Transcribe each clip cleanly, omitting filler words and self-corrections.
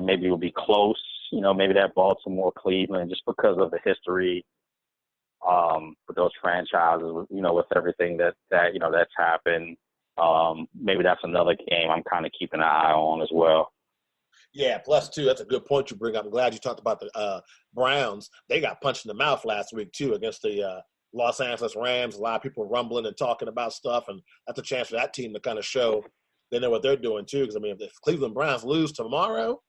and maybe it'll be close. Maybe that Baltimore, Cleveland, just because of the history with those franchises, with everything that's happened. Maybe that's another game I'm kind of keeping an eye on as well. Yeah, plus, too, that's a good point you bring up. I'm glad you talked about the Browns. They got punched in the mouth last week, too, against the Los Angeles Rams. A lot of people rumbling and talking about stuff, and that's a chance for that team to kind of show they know what they're doing, too. Because, if Cleveland Browns lose tomorrow,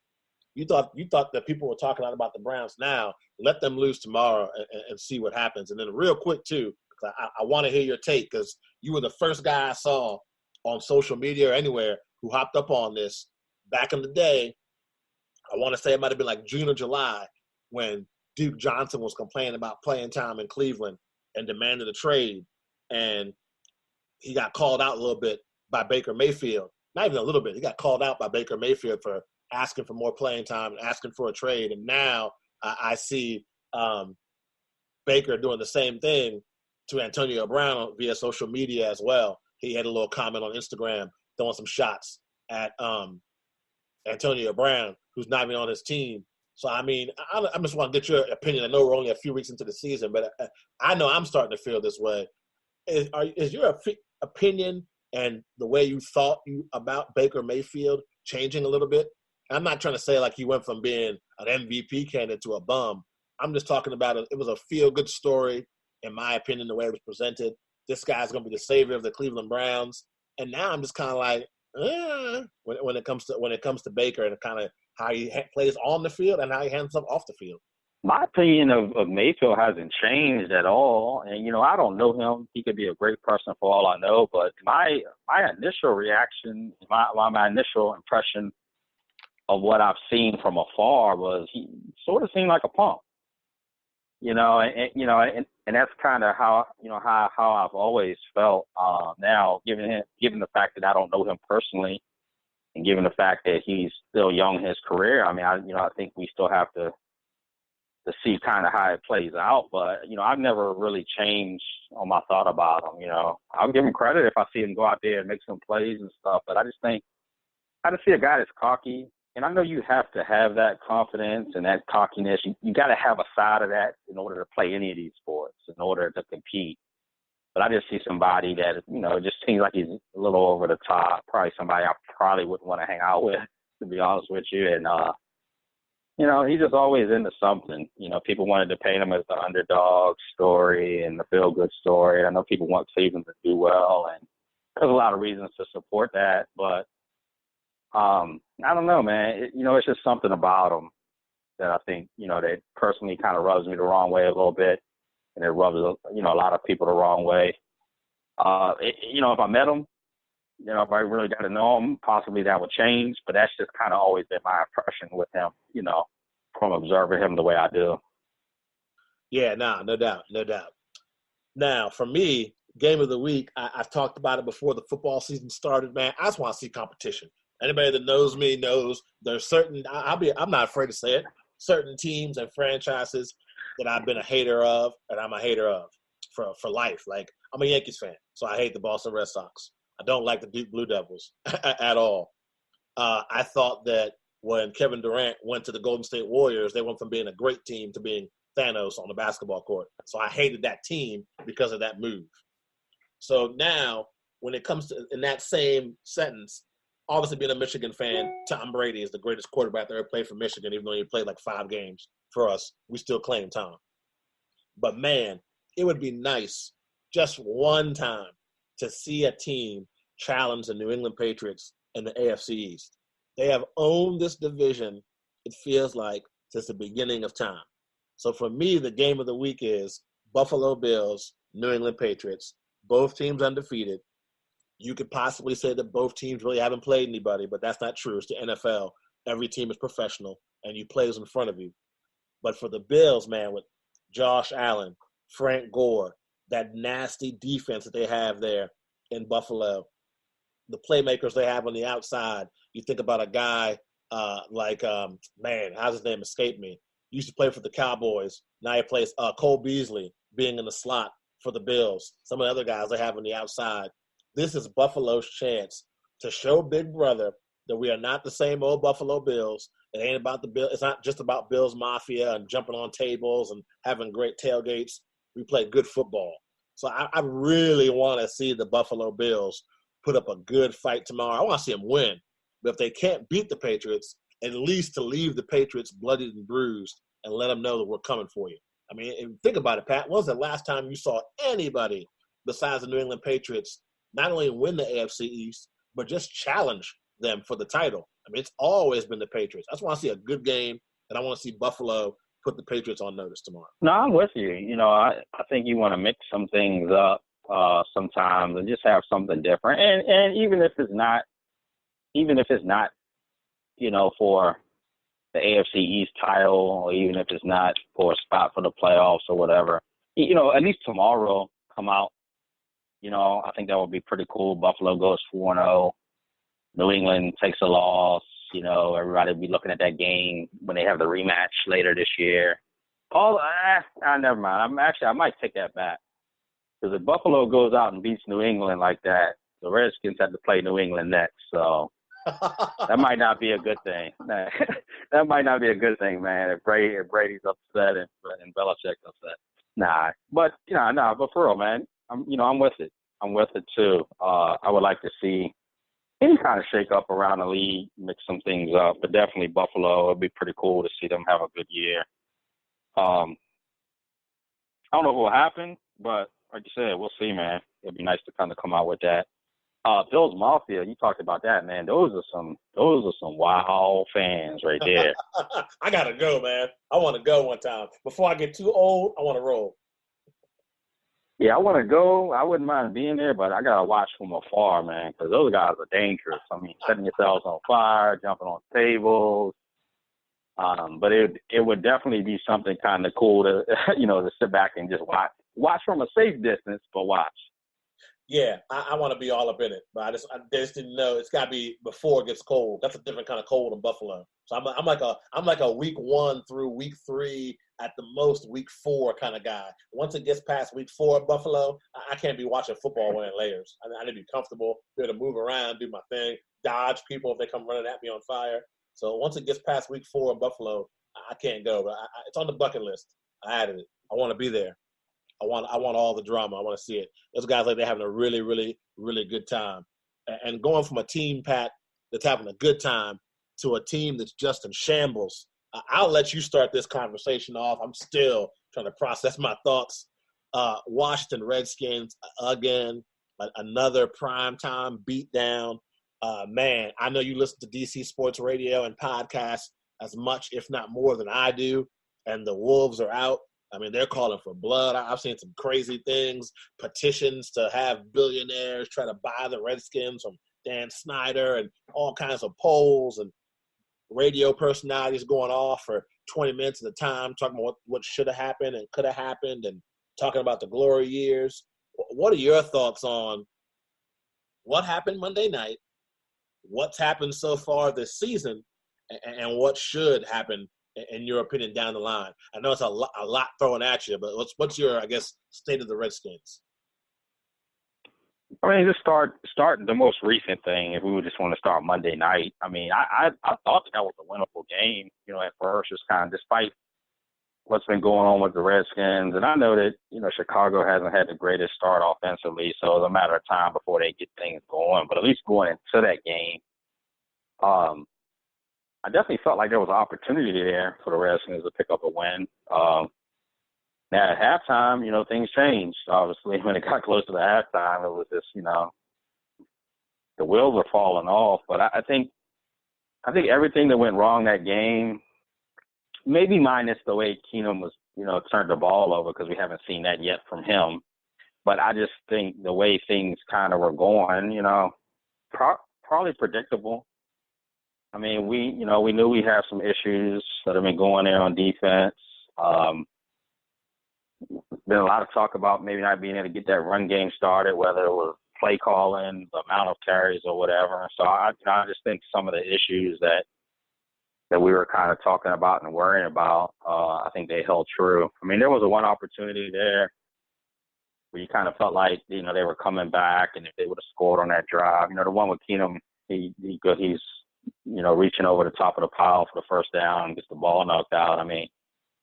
you thought that people were talking a lot about the Browns now. Let them lose tomorrow and see what happens. And then real quick, too, because I want to hear your take, because you were the first guy I saw on social media or anywhere who hopped up on this back in the day. I want to say it might have been like June or July when Duke Johnson was complaining about playing time in Cleveland and demanded a trade. And he got called out a little bit by Baker Mayfield. Not even a little bit. He got called out by Baker Mayfield for asking for more playing time and asking for a trade. And now I see Baker doing the same thing to Antonio Brown via social media as well. He had a little comment on Instagram throwing some shots at Antonio Brown, who's not even on his team. So, I just want to get your opinion. I know we're only a few weeks into the season, but I know I'm starting to feel this way. Is your opinion and the way you thought about Baker Mayfield changing a little bit? I'm not trying to say like he went from being an MVP candidate to a bum. I'm just talking about it was a feel-good story, in my opinion, the way it was presented. This guy's going to be the savior of the Cleveland Browns. And now I'm just kind of like, when it comes to Baker and kind of how he plays on the field and how he handles up off the field. My opinion of Mayfield hasn't changed at all. And, I don't know him. He could be a great person for all I know. But my initial reaction, my initial impression of what I've seen from afar was he sort of seemed like a punk. And that's kind of how I've always felt. Now, given the fact that I don't know him personally, and given the fact that he's still young in his career, I think we still have to see kind of how it plays out. But I've never really changed on my thought about him. I'll give him credit if I see him go out there and make some plays and stuff. But I just see a guy that's cocky. And I know you have to have that confidence and that cockiness. You got to have a side of that in order to play any of these sports, in order to compete. But I just see somebody that, just seems like he's a little over the top, probably somebody I probably wouldn't want to hang out with, to be honest with you. And, he's just always into something. People wanted to paint him as the underdog story and the feel-good story. I know people want Cleveland to do well, and there's a lot of reasons to support that. But I don't know, man. It's just something about him that I think, that personally kind of rubs me the wrong way a little bit, and it rubs, a lot of people the wrong way. If I met him, if I really got to know him, possibly that would change, but that's just kind of always been my impression with him, from observing him the way I do. Yeah, no doubt. Now, for me, game of the week, I've talked about it before the football season started, man. I just want to see competition. Anybody that knows me knows there's certain – I'm not afraid to say it – certain teams and franchises that I've been a hater of and I'm a hater of for life. Like, I'm a Yankees fan, so I hate the Boston Red Sox. I don't like the Duke Blue Devils at all. I thought that when Kevin Durant went to the Golden State Warriors, they went from being a great team to being Thanos on the basketball court. So I hated that team because of that move. So now when it comes to – in that same sentence – obviously, being a Michigan fan, Tom Brady is the greatest quarterback that ever played for Michigan, even though he played like 5 games for us. We still claim Tom. But, man, it would be nice just one time to see a team challenge the New England Patriots in the AFC East. They have owned this division, it feels like, since the beginning of time. So, for me, the game of the week is Buffalo Bills, New England Patriots, both teams undefeated. You could possibly say that both teams really haven't played anybody, but that's not true. It's the NFL. Every team is professional, and you play who's in front of you. But for the Bills, man, with Josh Allen, Frank Gore, that nasty defense that they have there in Buffalo, the playmakers they have on the outside, you think about a guy how's his name escape me? He used to play for the Cowboys. Now he plays Cole Beasley being in the slot for the Bills. Some of the other guys they have on the outside. This is Buffalo's chance to show Big Brother that we are not the same old Buffalo Bills. It ain't about the Bill. It's not just about Bills Mafia and jumping on tables and having great tailgates. We play good football. So I really want to see the Buffalo Bills put up a good fight tomorrow. I want to see them win. But if they can't beat the Patriots, at least to leave the Patriots bloodied and bruised and let them know that we're coming for you. I mean, think about it, Pat. When was the last time you saw anybody besides the New England Patriots not only win the AFC East, but just challenge them for the title? I mean, it's always been the Patriots. I just want to see a good game, and I want to see Buffalo put the Patriots on notice tomorrow. No, I'm with you. I think you want to mix some things up sometimes and just have something different. And even if it's not, for the AFC East title, or even if it's not for a spot for the playoffs or whatever, at least tomorrow come out. I think that would be pretty cool. Buffalo goes 4-0. New England takes a loss. Everybody will be looking at that game when they have the rematch later this year. Never mind. I might take that back. Because if Buffalo goes out and beats New England like that, the Redskins have to play New England next. So that might not be a good thing. That might not be a good thing, man. If Brady's upset and Belichick's upset. Nah. But but for real, man, I'm with it. I'm with it too. I would like to see any kind of shake up around the league, mix some things up, but definitely Buffalo. It'd be pretty cool to see them have a good year. I don't know what will happen, but like you said, we'll see, man. It'd be nice to kind of come out with that. Bills Mafia, you talked about that, man. Those are some wild fans right there. I gotta go, man. I want to go one time. Before I get too old, I want to roll. Yeah, I want to go. I wouldn't mind being there, but I got to watch from afar, man, because those guys are dangerous. I mean, setting yourselves on fire, jumping on tables. But it would definitely be something kind of cool to, to sit back and just watch. Watch from a safe distance, but watch. Yeah, I want to be all up in it, but I just didn't know. It's got to be before it gets cold. That's a different kind of cold in Buffalo. So I'm like a week 1 through week 3, at the most week 4 kind of guy. Once it gets past week 4 in Buffalo, I can't be watching football wearing layers. I need to be comfortable, be able to move around, do my thing, dodge people if they come running at me on fire. So once it gets past week 4 in Buffalo, I can't go. But it's on the bucket list. I added it. I want to be there. I want all the drama. I want to see it. Those guys they're having a really, really, really good time. And going from a team, Pat, that's having a good time to a team that's just in shambles. I'll let you start this conversation off. I'm still trying to process my thoughts. Washington Redskins, again, another primetime beatdown. Man, I know you listen to DC Sports Radio and podcasts as much, if not more, than I do. And the Wolves are out. I mean, they're calling for blood. I've seen some crazy things, petitions to have billionaires try to buy the Redskins from Dan Snyder, and all kinds of polls and radio personalities going off for 20 minutes at a time, talking about what should have happened and could have happened, and talking about the glory years. What are your thoughts on what happened Monday night, what's happened so far this season, and what should happen in your opinion down the line? I know it's a lot thrown at you, but what's your, I guess, state of the Redskins? I mean, just start the most recent thing. If we would just want to start Monday night, I mean, I thought that was a winnable game. At first, just kind of despite what's been going on with the Redskins, and I know that Chicago hasn't had the greatest start offensively, so it's a matter of time before they get things going. But at least going into that game, I definitely felt like there was an opportunity there for the Redskins to pick up a win. Now at halftime, things changed. Obviously, when it got close to the halftime, it was just, the wheels were falling off. But I think everything that went wrong that game, maybe minus the way Keenum was, turned the ball over, because we haven't seen that yet from him. But I just think the way things kind of were going, probably predictable. I mean, we knew we have some issues that have been going there on defense. Been a lot of talk about maybe not being able to get that run game started, whether it was play calling, the amount of carries, or whatever. So I just think some of the issues that we were kind of talking about and worrying about, I think they held true. I mean, there was one opportunity there where you kind of felt like, they were coming back, and if they would have scored on that drive, the one with Keenum, he's reaching over the top of the pile for the first down, gets the ball knocked out. I mean,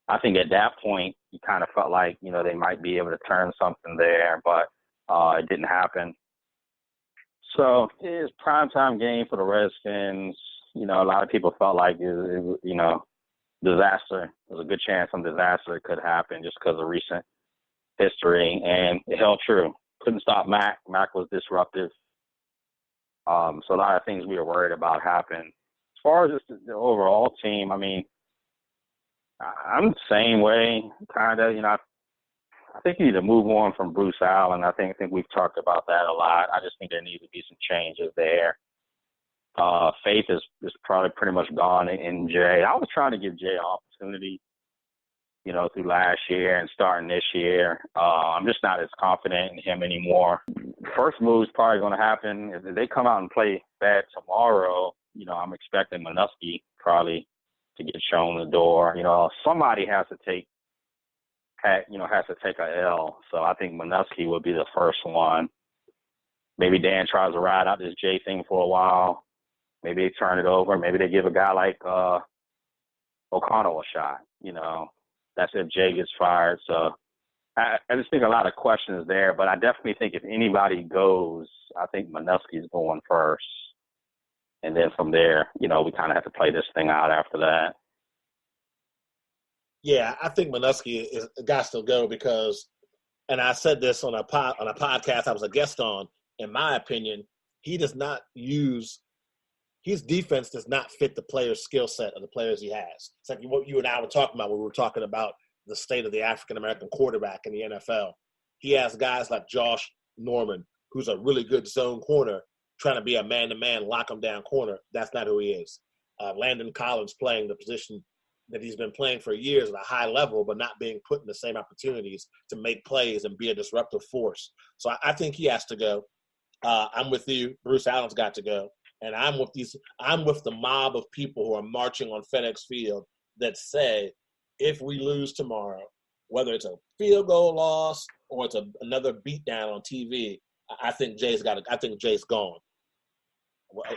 I think at that point, you kind of felt like, they might be able to turn something there, but it didn't happen. So it's primetime game for the Redskins. A lot of people felt like disaster. There's a good chance some disaster could happen just because of recent history, and it held true. Couldn't stop Mac. Mac was disruptive. So a lot of things we were worried about happened. As far as just the overall team, I mean, I'm the same way, kind of. I think you need to move on from Bruce Allen. I think we've talked about that a lot. I just think there needs to be some changes there. Faith is probably pretty much gone in Jay. I was trying to give Jay an opportunity, through last year and starting this year. I'm just not as confident in him anymore. First move is probably going to happen. If they come out and play bad tomorrow, I'm expecting Manusky probably to get shown the door. Somebody has to take a L. So I think Manusky will be the first one. Maybe Dan tries to ride out this Jay thing for a while. Maybe they turn it over. Maybe they give a guy like O'Connell a shot. That's if Jay gets fired. So I just think a lot of questions there. But I definitely think if anybody goes, I think Manusky's going first. And then from there, we kind of have to play this thing out after that. Yeah, I think Manusky is got to go because, and I said this on a podcast I was a guest on. In my opinion, his defense does not fit the player's skill set of the players he has. It's like what you and I were talking about when we were talking about the state of the African American quarterback in the NFL. He has guys like Josh Norman, who's a really good zone corner, trying to be a man-to-man, lock-him-down corner. That's not who he is. Landon Collins playing the position that he's been playing for years at a high level, but not being put in the same opportunities to make plays and be a disruptive force. So I think he has to go. I'm with you. Bruce Allen's got to go. And I'm with the mob of people who are marching on FedEx Field that say, if we lose tomorrow, whether it's a field goal loss or it's another beatdown on TV, I think Jay's gone.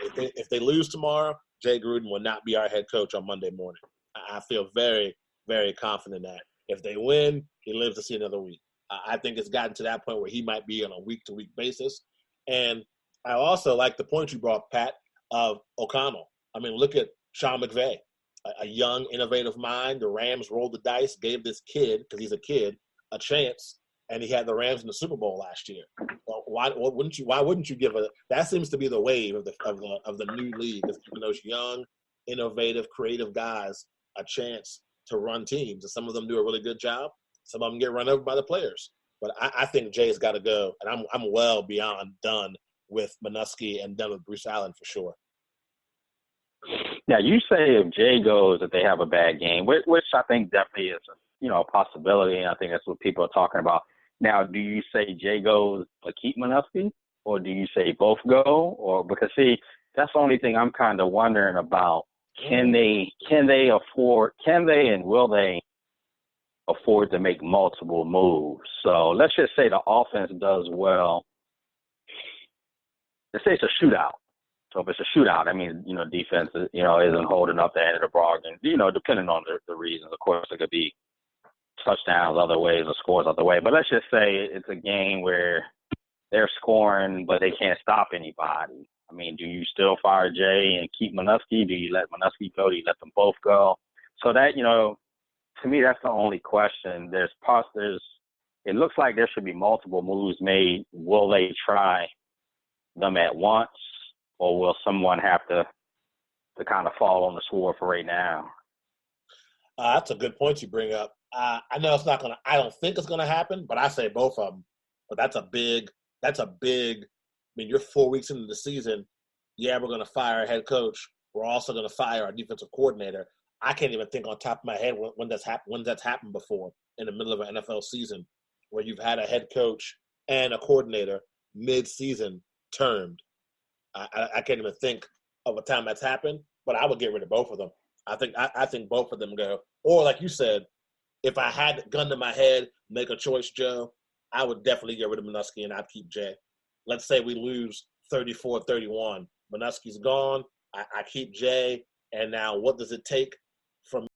If they lose tomorrow, Jay Gruden will not be our head coach on Monday morning. I feel very, very confident that if they win, he lives to see another week. I think it's gotten to that point where he might be on a week-to-week basis. And I also like the point you brought, Pat, of O'Connell. I mean, look at Sean McVay, a young, innovative mind. The Rams rolled the dice, gave this kid, because he's a kid, a chance, and he had the Rams in the Super Bowl last year. Well, why wouldn't you give that seems to be the wave of the new league, is giving those young, innovative, creative guys a chance to run teams. And some of them do a really good job. Some of them get run over by the players. But I think Jay's got to go, and I'm well beyond done with Manusky and done with Bruce Allen for sure. Now, you say if Jay goes, that they have a bad game, which I think definitely is a possibility, and I think that's what people are talking about. Now, do you say Jay goes but keep Manusky, or do you say both go? Or because that's the only thing I'm kind of wondering about. Can they and will they afford to make multiple moves? So let's just say the offense does well. Let's say it's a shootout. So if it's a shootout, that means, defense, isn't holding up the end of the bargain, depending on the reasons. Of course, it could be touchdowns other ways or scores other way. But let's just say it's a game where they're scoring, but they can't stop anybody. I mean, do you still fire Jay and keep Manusky? Do you let Manusky go? Do you let them both go? So that, to me, that's the only question. It looks like there should be multiple moves made. Will they try them at once, or will someone have to kind of fall on the sword for right now? That's a good point you bring up. I know it's not I don't think it's gonna happen, but I say both of them. But that's a big. I mean, you're 4 weeks into the season. Yeah, we're gonna fire a head coach. We're also gonna fire our defensive coordinator. I can't even think on top of my head when that's happened before in the middle of an NFL season, where you've had a head coach and a coordinator mid-season termed. I can't even think of a time that's happened. But I would get rid of both of them. I think both of them go. Or like you said, if I had a gun to my head, make a choice, Joe, I would definitely get rid of Manusky and I'd keep Jay. Let's say we lose 34-31. Manusky's gone. I keep Jay, and now what does it take from